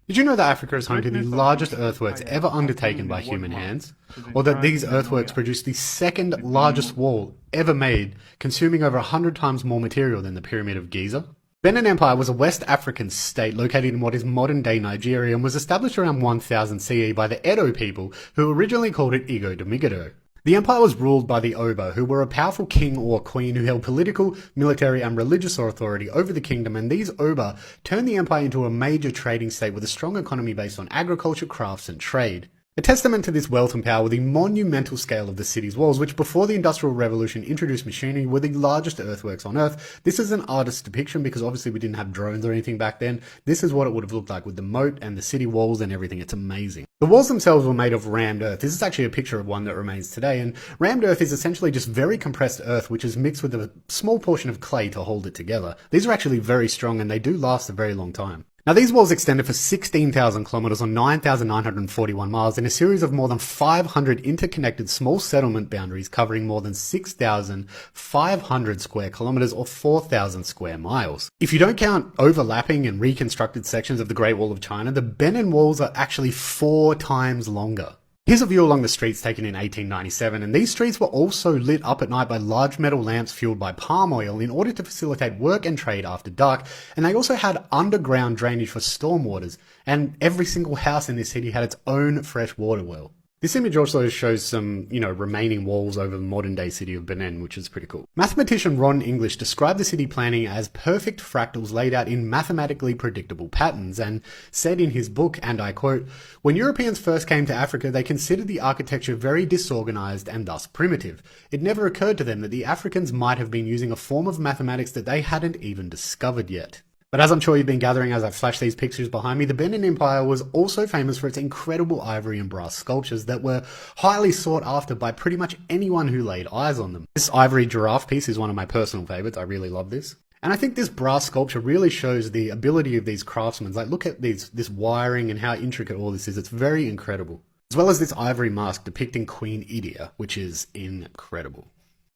Did you know that Africa is home to the largest earthworks ever undertaken by human hands? Or that these earthworks produce the second largest wall ever made, consuming over 100 times more material than the Pyramid of Giza? Benin Empire was a West African state located in what is modern-day Nigeria and was established around 1000 CE by the Edo people, who originally called it Igo de Migado. The empire was ruled by the Oba, who were a powerful king or queen who held political, military and religious authority over the kingdom, and these Oba turned the empire into a major trading state with a strong economy based on agriculture, crafts and trade. A testament to this wealth and power were the monumental scale of the city's walls, which before the Industrial Revolution introduced machinery were the largest earthworks on Earth. This is an artist's depiction because obviously we didn't have drones or anything back then. This is what it would have looked like with the moat and the city walls and everything. It's amazing. The walls themselves were made of rammed earth. This is actually a picture of one that remains today, and rammed earth is essentially just very compressed earth which is mixed with a small portion of clay to hold it together. These are actually very strong and they do last a very long time. Now these walls extended for 16,000 kilometers or 9,941 miles in a series of more than 500 interconnected small settlement boundaries covering more than 6,500 square kilometers or 4,000 square miles. If you don't count overlapping and reconstructed sections of the Great Wall of China, the Benin walls are actually 4 times longer. Here's a view along the streets taken in 1897, and these streets were also lit up at night by large metal lamps fueled by palm oil in order to facilitate work and trade after dark, and they also had underground drainage for storm waters, and every single house in this city had its own fresh water well. This image also shows some, remaining walls over the modern day city of Benin, which is pretty cool. Mathematician Ron English described the city planning as perfect fractals laid out in mathematically predictable patterns and said in his book, and I quote, "When Europeans first came to Africa, they considered the architecture very disorganized and thus primitive. It never occurred to them that the Africans might have been using a form of mathematics that they hadn't even discovered yet." But as I'm sure you've been gathering as I've flashed these pictures behind me, the Benin Empire was also famous for its incredible ivory and brass sculptures that were highly sought after by pretty much anyone who laid eyes on them. This ivory giraffe piece is one of my personal favourites. I really love this. And I think this brass sculpture really shows the ability of these craftsmen. Like, look at this wiring and how intricate all this is. It's very incredible. As well as this ivory mask depicting Queen Idia, which is incredible.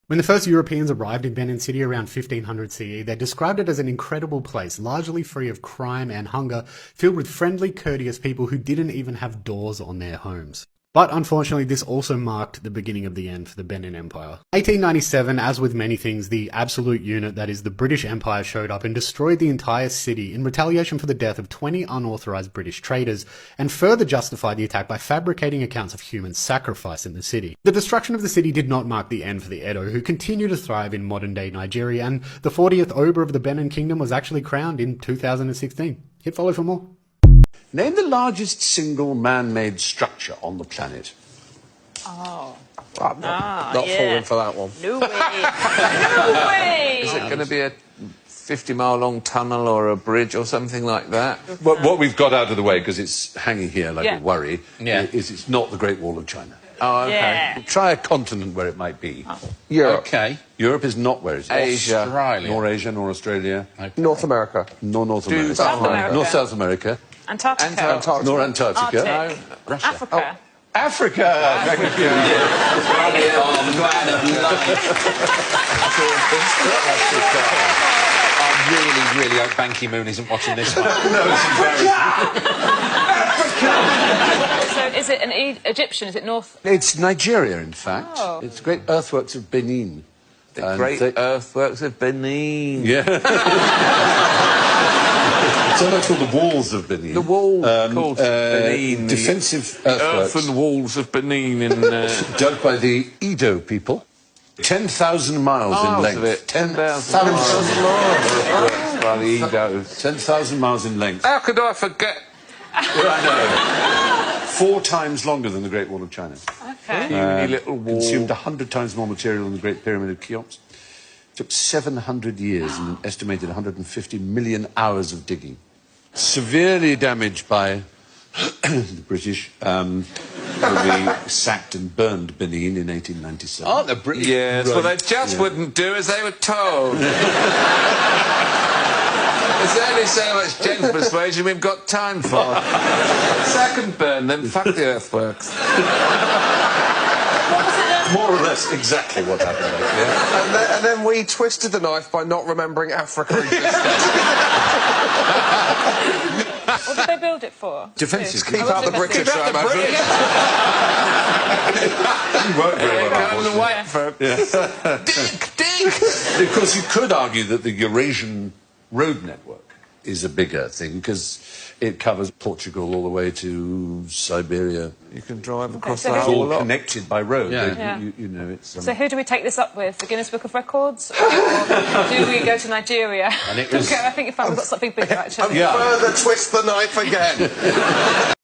When the first Europeans arrived in Benin City around 1500 CE, they described it as an incredible place, largely free of crime and hunger, filled with friendly, courteous people who didn't even have doors on their homes. But unfortunately, this also marked the beginning of the end for the Benin Empire. 1897, as with many things, the absolute unit, that is the British Empire, showed up and destroyed the entire city in retaliation for the death of 20 unauthorized British traders, and further justified the attack by fabricating accounts of human sacrifice in the city. The destruction of the city did not mark the end for the Edo, who continue to thrive in modern-day Nigeria, and the 40th Oba of the Benin Kingdom was actually crowned in 2016. Hit follow for more. Name the largest single man-made structure on the planet. Oh. I'm not falling for that one. No way. No way. Is it going to be a 50-mile-long tunnel or a bridge or something like that? What we've got out of the way, because it's hanging here like a worry, Yeah. is it's not the Great Wall of China. Oh, okay. Yeah. Try a continent where it might be. Europe. Okay. Europe is not where it is. Asia. Australia. Nor Asia, nor Australia. Okay. North America. Nor North America. South America. Nor South America. Antarctica. Nor Antarctica. Arctic. No, Russia. Africa. Africa! Thank you. I really hope Ban Ki-moon isn't watching this one. So is it an Egyptian? Is it North? It's Nigeria, in fact. Oh. It's the great earthworks of Benin. The great earthworks of Benin. Yeah. It's almost called the walls of Benin. The walls, of course, Benin. Defensive the earthworks. earthen walls of Benin in... Dug by the Edo people. 10,000 miles in length. Of it. 10,000 miles. By the Edo. 10,000 miles in length. How could I forget? I know. 4 times longer than the Great Wall of China. Okay. Puny little wall. Consumed 100 times more material than the Great Pyramid of Cheops. Took 700 years and an estimated 150 million hours of digging. Severely damaged by the British, when we sacked and burned Benin in 1897. Aren't the British? Yes, well, they just wouldn't do as they were told. There's only so much gentle persuasion we've got time for. Sack and burn them, fuck the earthworks. More or less exactly what happened. Yeah. And then we twisted the knife by not remembering Africa existed. What did they build it for? Defensive. Keep out the British, right, man? The white folk. Of course, you could argue that the Eurasian road network is a bigger thing because it covers Portugal all the way to Siberia. You can drive across so the It's who- whole all lot. connected by road. Yeah. You know, it's... So who do we take this up with? The Guinness Book of Records? Or do we go to Nigeria? And it was- Okay, I think you found we've got something bigger, actually. Yeah. Further twist the knife again.